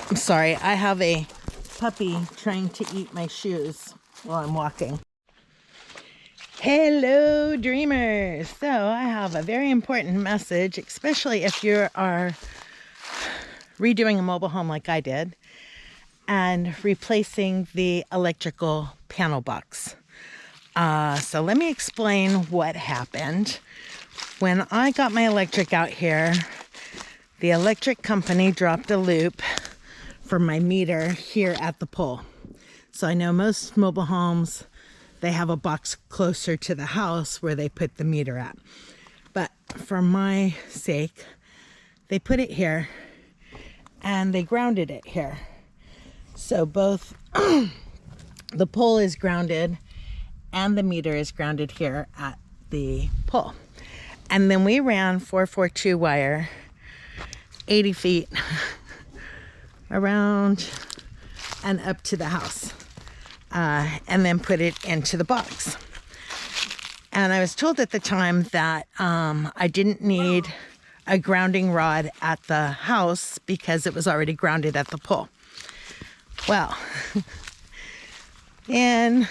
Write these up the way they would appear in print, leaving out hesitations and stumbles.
I'm sorry, I have a puppy trying to eat my shoes while I'm walking. Hello, dreamers. So I have a very important message, especially if you are redoing a mobile home like I did and replacing the electrical panel box. So let me explain what happened. When I got my electric out here, the electric company dropped a loop for my meter here at the pole. So I know most mobile homes, they have a box closer to the house where they put the meter at. But for my sake, they put it here and they grounded it here. So both the pole is grounded and the meter is grounded here at the pole. And then we ran 442 wire, 80 feet around and up to the house, and then put it into the box. And I was told at the time that I didn't need a grounding rod at the house because it was already grounded at the pole. Well, and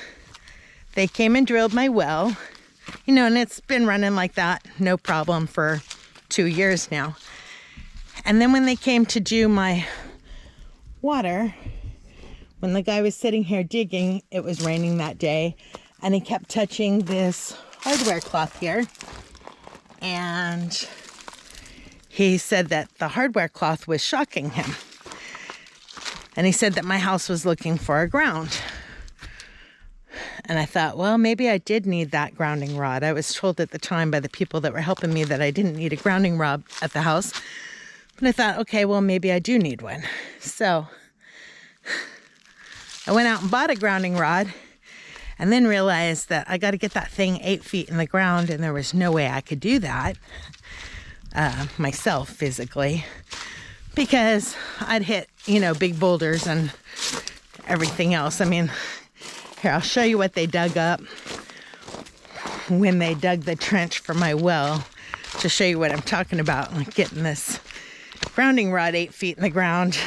they came and drilled my well, and it's been running like that, no problem, for 2 years now. And then when they came to do my water, when the guy was sitting here digging, it was raining that day, and he kept touching this hardware cloth here. And he said that the hardware cloth was shocking him. And he said that my house was looking for a ground. And I thought, well, maybe I did need that grounding rod. I was told at the time by the people that were helping me that I didn't need a grounding rod at the house. But I thought, okay, well, maybe I do need one. So I went out and bought a grounding rod and then realized that I got to get that thing 8 feet in the ground, and there was no way I could do that myself physically, because I'd hit, big boulders and everything else. I mean, here, I'll show you what they dug up when they dug the trench for my well, to show you what I'm talking about, like getting this grounding rod 8 feet in the ground.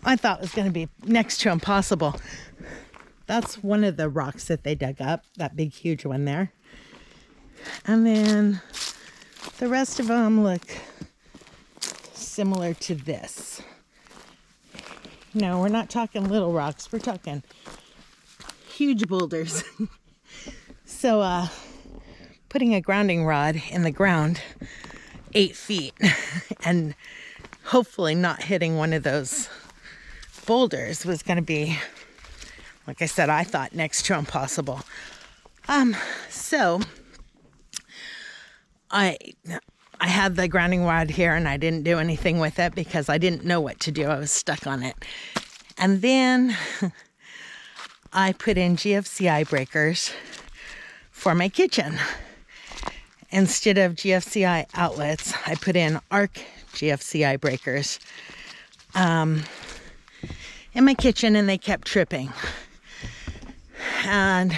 I thought it was going to be next to impossible. That's one of the rocks that they dug up, that big, huge one there. And then the rest of them look similar to this. No, we're not talking little rocks. We're talking huge boulders. So, putting a grounding rod in the ground 8 feet and hopefully not hitting one of those boulders was going to be, like I said, I thought next to impossible. So I had the grounding rod here and I didn't do anything with it because I didn't know what to do. I was stuck on it. And then I put in GFCI breakers for my kitchen. Instead of GFCI outlets, I put in arc GFCI breakers in my kitchen, and they kept tripping. And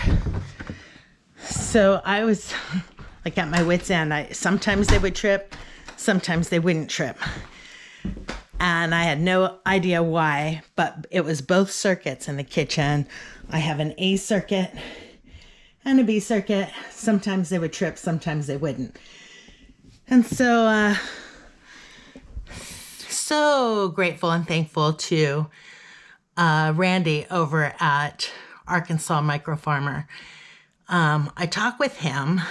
so I was like at my wit's end. Sometimes they would trip, sometimes they wouldn't trip. And I had no idea why, but it was both circuits in the kitchen. I have an A circuit and a B circuit. Sometimes they would trip, sometimes they wouldn't. And so, so grateful and thankful to Randy over at Arkansas Micro Farmer. I talked with him,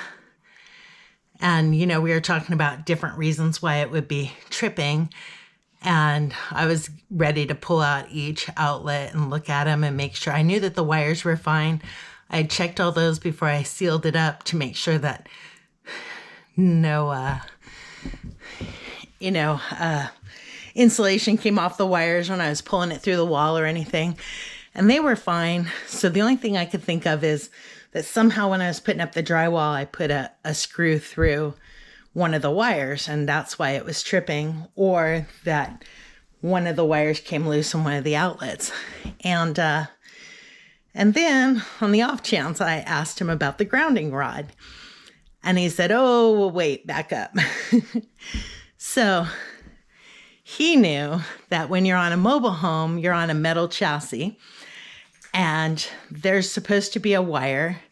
and we were talking about different reasons why it would be tripping, and I was ready to pull out each outlet and look at them and make sure. I knew that the wires were fine. I had checked all those before I sealed it up to make sure that no insulation came off the wires when I was pulling it through the wall or anything. And they were fine. So the only thing I could think of is that somehow when I was putting up the drywall, I put a screw through one of the wires, and that's why it was tripping, or that one of the wires came loose on one of the outlets. And then on the off chance, I asked him about the grounding rod, and he said, oh, well, wait, back up. So he knew that when you're on a mobile home, you're on a metal chassis, and there's supposed to be a wire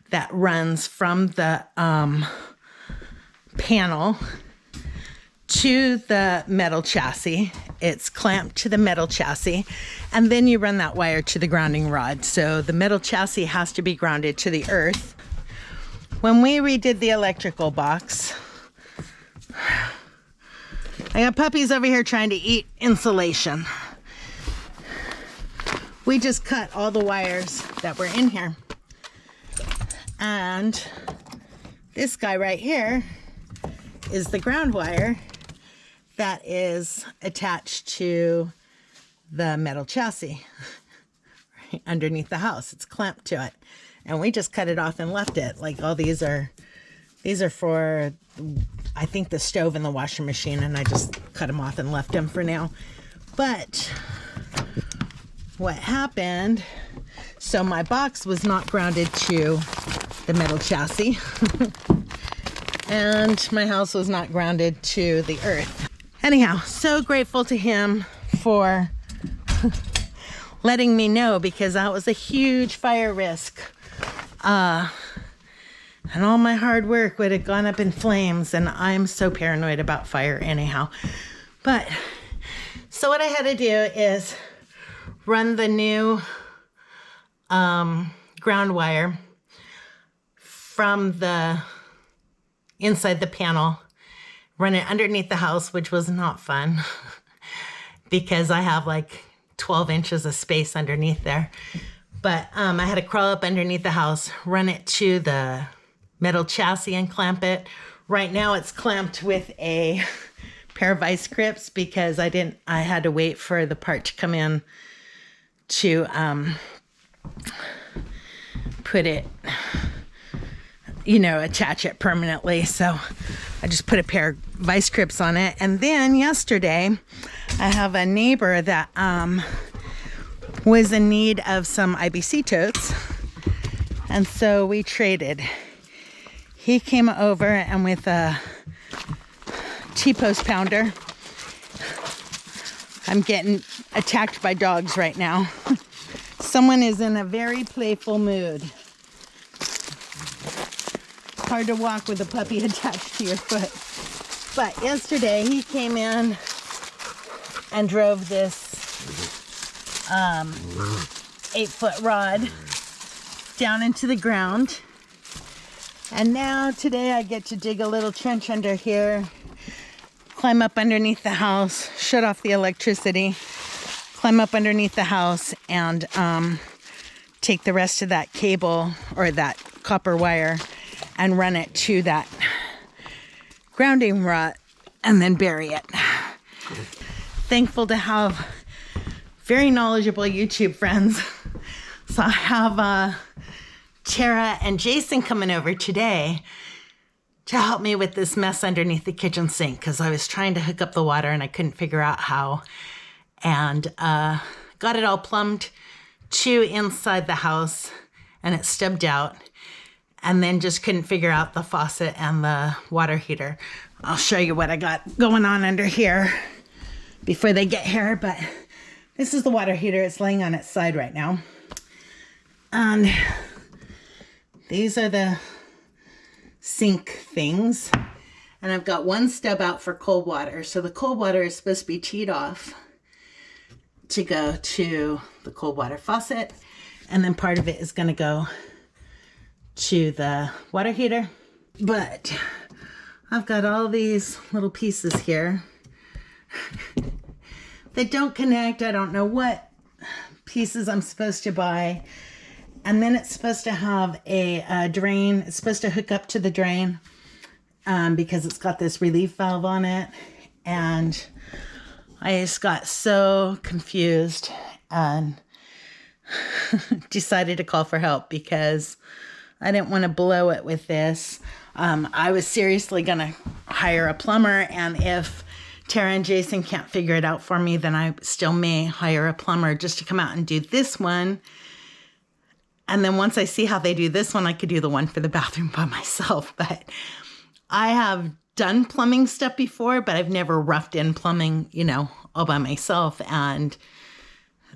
that runs from the panel to the metal chassis. It's clamped to the metal chassis, and then you run that wire to the grounding rod. So the metal chassis has to be grounded to the earth. When we redid the electrical box, I got puppies over here trying to eat insulation. We just cut all the wires that were in here. And this guy right here is the ground wire that is attached to the metal chassis right underneath the house. It's clamped to it. And we just cut it off and left it. Like all these are for, I think, the stove and the washing machine, and I just cut them off and left them for now. But what happened, so my box was not grounded to the metal chassis and my house was not grounded to the earth. Anyhow, so grateful to him for letting me know, because that was a huge fire risk. And all my hard work would have gone up in flames, and I'm so paranoid about fire anyhow. But, so what I had to do is run the new ground wire from the inside the panel, run it underneath the house, which was not fun because I have like 12 inches of space underneath there. But I had to crawl up underneath the house, run it to the metal chassis and clamp it. Right now it's clamped with a pair of vice grips because I had to wait for the part to come in to put it, attach it permanently. So I just put a pair of vice grips on it. And then yesterday I have a neighbor that was in need of some IBC totes, and so we traded. He came over and with a T-post pounder. I'm getting attacked by dogs right now. Someone is in a very playful mood. It's hard to walk with a puppy attached to your foot. But yesterday he came in and drove this 8-foot rod down into the ground. And now today I get to dig a little trench under here, climb up underneath the house, shut off the electricity, climb up underneath the house, and take the rest of that cable or that copper wire and run it to that grounding rod and then bury it. Thankful to have very knowledgeable YouTube friends. So I have Tara and Jason coming over today to help me with this mess underneath the kitchen sink, because I was trying to hook up the water and I couldn't figure out how, and got it all plumbed to inside the house and it stubbed out, and then just couldn't figure out the faucet and the water heater. I'll show you what I got going on under here before they get here, but this is the water heater. It's laying on its side right now. And these are the sink things. And I've got one stub out for cold water. So the cold water is supposed to be teed off to go to the cold water faucet. And then part of it is going to go to the water heater. But I've got all these little pieces here that don't connect. I don't know what pieces I'm supposed to buy. And then it's supposed to have a drain. It's supposed to hook up to the drain because it's got this relief valve on it. And I just got so confused and decided to call for help because I didn't want to blow it with this. I was seriously going to hire a plumber, and if Tara and Jason can't figure it out for me, then I still may hire a plumber just to come out and do this one. And then once I see how they do this one, I could do the one for the bathroom by myself. But I have done plumbing stuff before, but I've never roughed in plumbing, you know, all by myself. And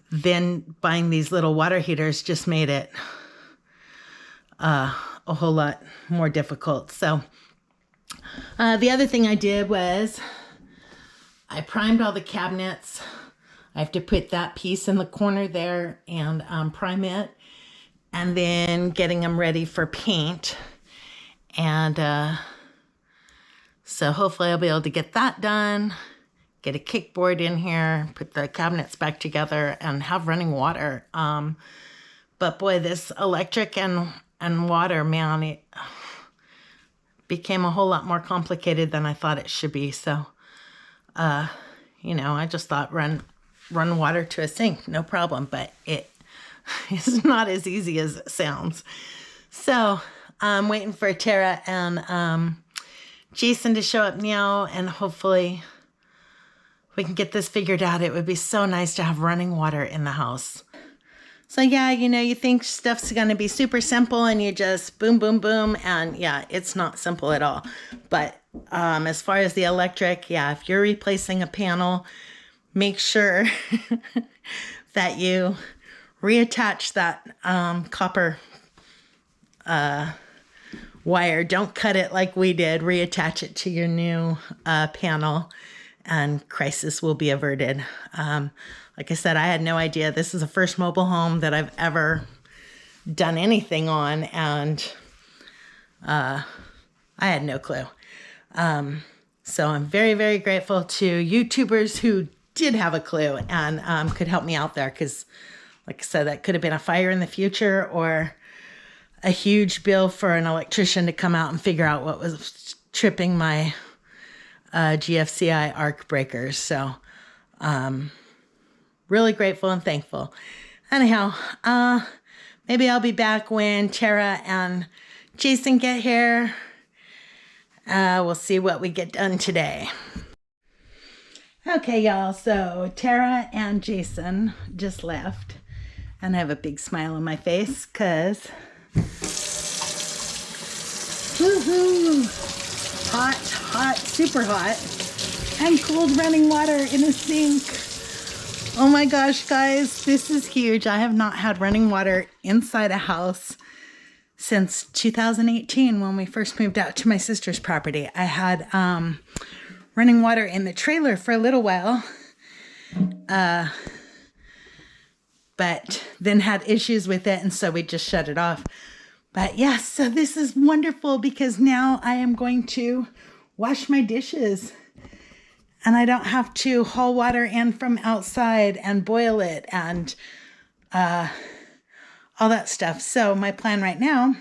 then buying these little water heaters just made it a whole lot more difficult. So the other thing I did was I primed all the cabinets. I have to put that piece in the corner there and prime it, and then getting them ready for paint. And so hopefully I'll be able to get that done, get a kickboard in here, put the cabinets back together, and have running water. But boy, this electric and water, man, it became a whole lot more complicated than I thought it should be. So, you know, I just thought run water to a sink, no problem. But it is not as easy as it sounds. So I'm waiting for Tara and Jason to show up now, and hopefully we can get this figured out. It would be so nice to have running water in the house. So yeah, you know, you think stuff's going to be super simple and you just boom, boom, boom. And yeah, it's not simple at all. But as far as the electric, yeah, if you're replacing a panel, make sure that you reattach that copper wire. Don't cut it like we did. Reattach it to your new panel, and crisis will be averted. Like I said, I had no idea. This is the first mobile home that I've ever done anything on, and I had no clue. So I'm very, very grateful to YouTubers who did have a clue and could help me out there, because like I said, that could have been a fire in the future or a huge bill for an electrician to come out and figure out what was tripping my GFCI arc breakers. So really grateful and thankful. Anyhow, maybe I'll be back when Tara and Jason get here. We'll see what we get done today. Okay, y'all, so Tara and Jason just left, and I have a big smile on my face because woohoo! Hot, super hot, and cold running water in a sink. Oh my gosh, guys, this is huge. I have not had running water inside a house since 2018 when we first moved out to my sister's property. I had running water in the trailer for a little while, but then had issues with it, and so we just shut it off. But yes, so this is wonderful because now I am going to wash my dishes and I don't have to haul water in from outside and boil it and all that stuff. So my plan right now,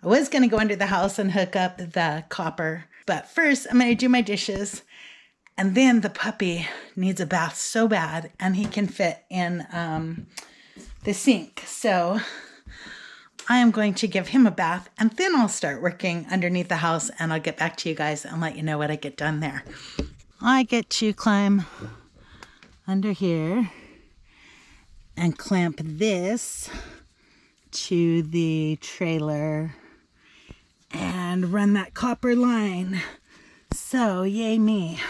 I was going to go under the house and hook up the copper, but first I'm going to do my dishes, and then the puppy needs a bath so bad and he can fit in the sink. So I am going to give him a bath, and then I'll start working underneath the house, and I'll get back to you guys and let you know what I get done there. I get to climb under here and clamp this to the trailer and run that copper line. So yay me.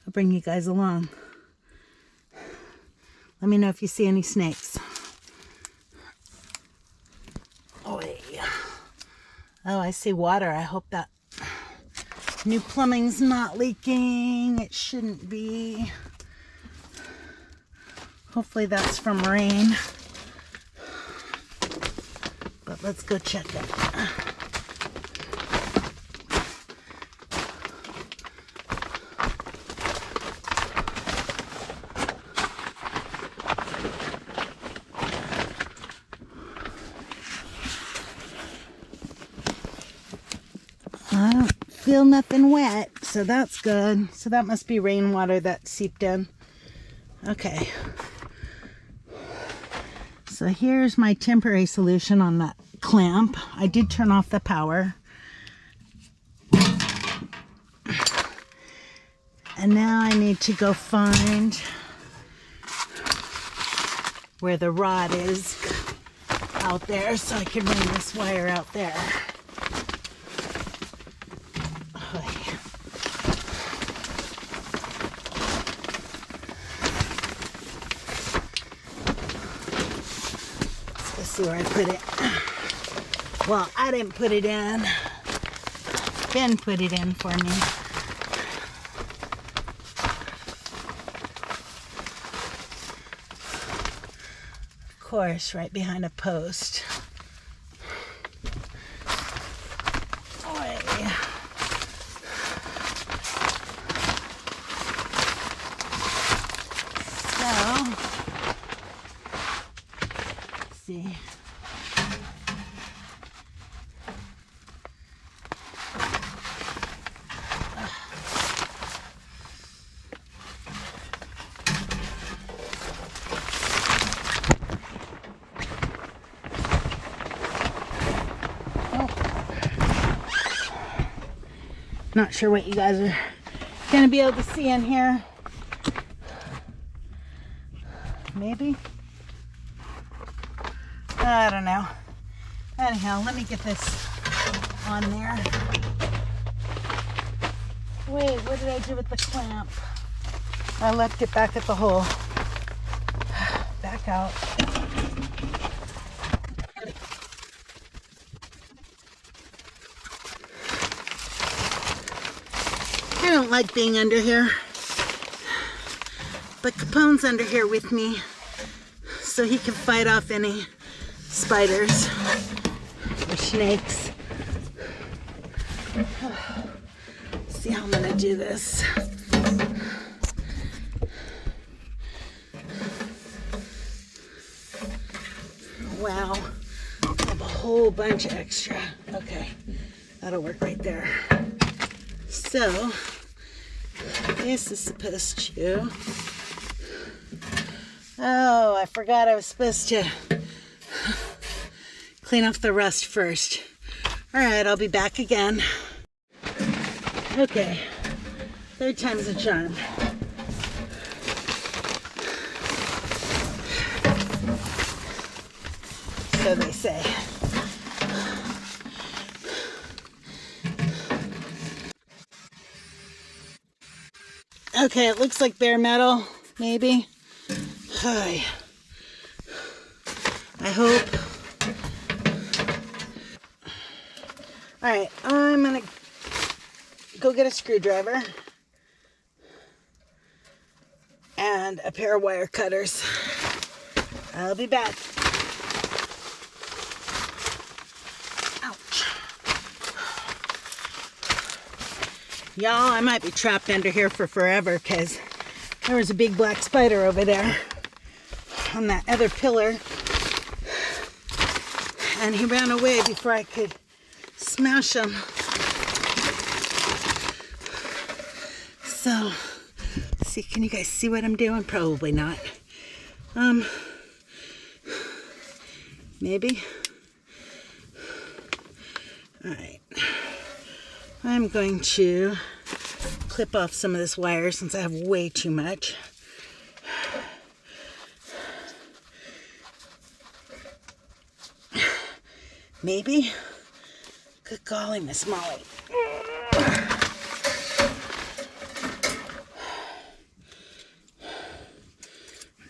I'll bring you guys along. Let me know if you see any snakes. Oh, I see water. I hope that new plumbing's not leaking. It shouldn't be. Hopefully that's from rain. But let's go check it. I don't feel nothing wet, so that's good. So that must be rainwater that seeped in. Okay. So here's my temporary solution on that clamp. I did turn off the power. And now I need to go find where the rod is out there so I can run this wire out there. Oh, yeah. see where I put it. Well, I didn't put it in. Ben put it in for me. Of course, right behind a post. Oy. So, let's see. Not sure what you guys are going to be able to see in here. Maybe? I don't know. Anyhow, let me get this on there. Wait, what did I do with the clamp? I left it back at the hole. Back out. I don't like being under here, but Capone's under here with me so he can fight off any spiders or snakes. See how I'm gonna do this. Wow, I have a whole bunch extra. Okay, that'll work right there. So, this is supposed to... Oh, I forgot I was supposed to clean off the rust first. All right, I'll be back again. Okay, third time's a charm. So they say. Okay, it looks like bare metal, maybe. Hi. I hope. All right, I'm gonna go get a screwdriver and a pair of wire cutters. I'll be back. Ouch. Y'all, I might be trapped under here for forever because there was a big black spider over there on that other pillar. And he ran away before I could smash him. So, see, can you guys see what I'm doing? Probably not. Maybe. All right. I'm going to clip off some of this wire since I have way too much. Maybe. Good golly, Miss Molly.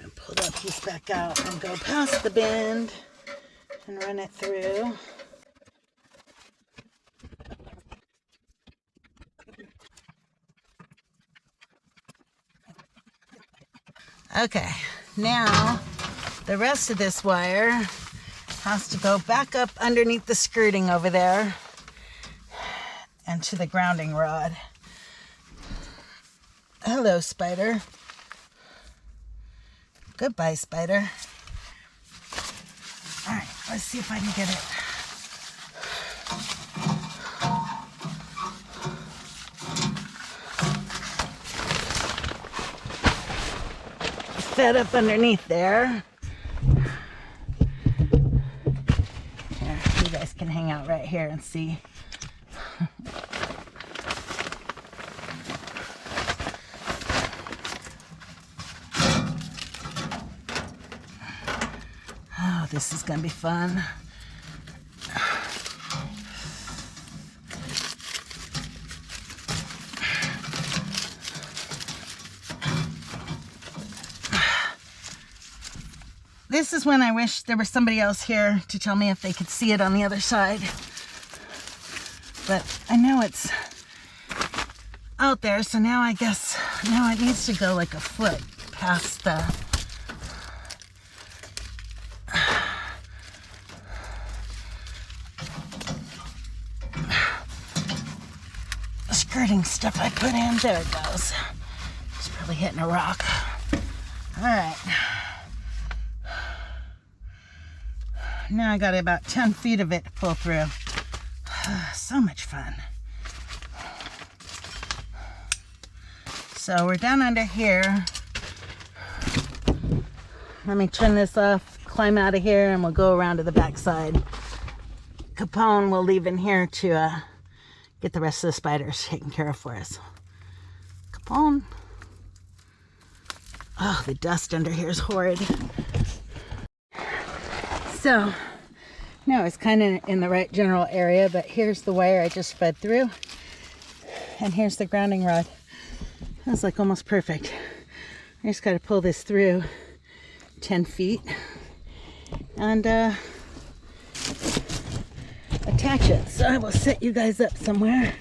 I'm pull that piece back out and go past the bend and run it through. Okay, now the rest of this wire has to go back up underneath the skirting over there and to the grounding rod. Hello, spider. Goodbye, spider. All right, let's see if I can get it. Set up underneath there. Here, you guys can hang out right here and see. Oh, this is gonna be fun. this is when I wish there was somebody else here to tell me if they could see it on the other side. But I know it's out there, so now I guess now it needs to go like a foot past the skirting stuff I put in. There it goes. It's probably hitting a rock. All right. Now I got about 10 feet of it to pull through. So much fun. So we're down under here. Let me turn this off, climb out of here, and we'll go around to the backside. Capone we'll leave in here to get the rest of the spiders taken care of for us. Capone. Oh, the dust under here is horrid. So, no, it's kind of in the right general area, but here's the wire I just fed through. And here's the grounding rod. That's like almost perfect. I just got to pull this through 10 feet and attach it. So I will set you guys up somewhere.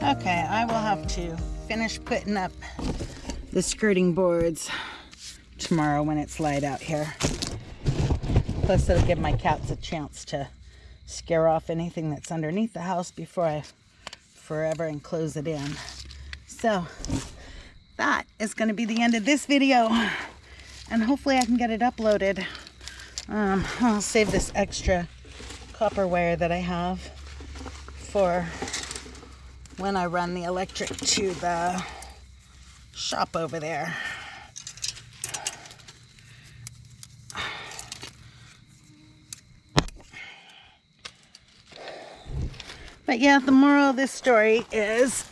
Okay, I will have to finish putting up the skirting boards tomorrow when it's light out here. Plus it'll give my cats a chance to scare off anything that's underneath the house before I forever enclose it in. So that is going to be the end of this video, and hopefully I can get it uploaded. I'll save this extra copper wire that I have for when I run the electric to the shop over there. But yeah, the moral of this story is,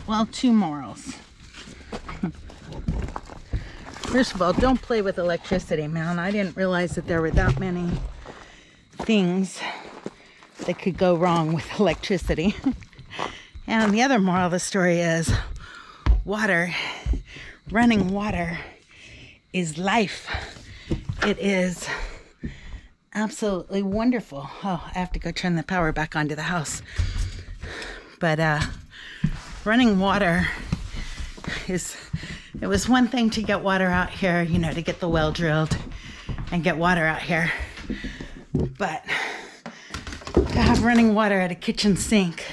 well, two morals. First of all, don't play with electricity, man. I didn't realize that there were that many things that could go wrong with electricity. And the other moral of the story is water, running water is life. It is absolutely wonderful. Oh, I have to go turn the power back onto the house. But running water is, it was one thing to get water out here, you know, to get the well drilled and get water out here. But to have running water at a kitchen sink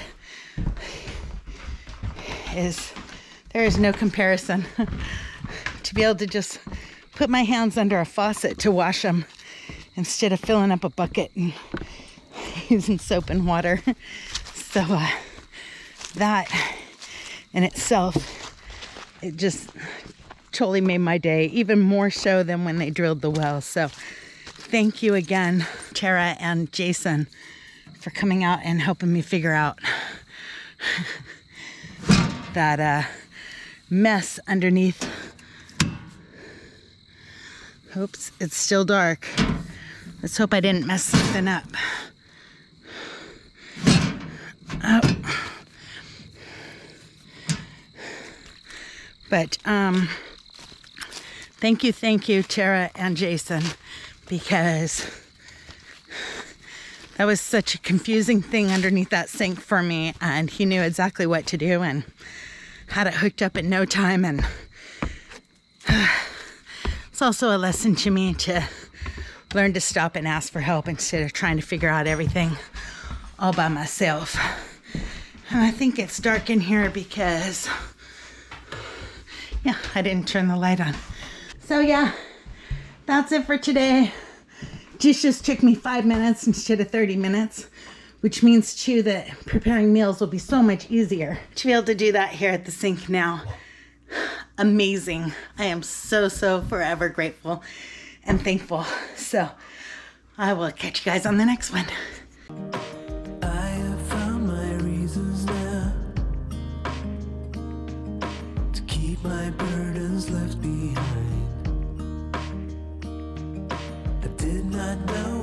there is no comparison. To be able to just put my hands under a faucet to wash them instead of filling up a bucket and using soap and water. So that in itself, it just totally made my day, even more so than when they drilled the well. So thank you again, Tara and Jason, for coming out and helping me figure out that mess underneath. Oops, it's still dark. Let's hope I didn't mess something up. Oh. But thank you, Tara and Jason, because that was such a confusing thing underneath that sink for me, and he knew exactly what to do and had it hooked up in no time. And it's also a lesson to me to learn to stop and ask for help instead of trying to figure out everything all by myself. And I think it's dark in here because, yeah, I didn't turn the light on. So yeah, that's it for today. Dishes took me 5 minutes instead of 30 minutes, which means too that preparing meals will be so much easier to be able to do that here at the sink now. amazing. I am so, so forever grateful and thankful. So I will catch you guys on the next one. I have found my reasons now to keep my burdens left behind. I did not know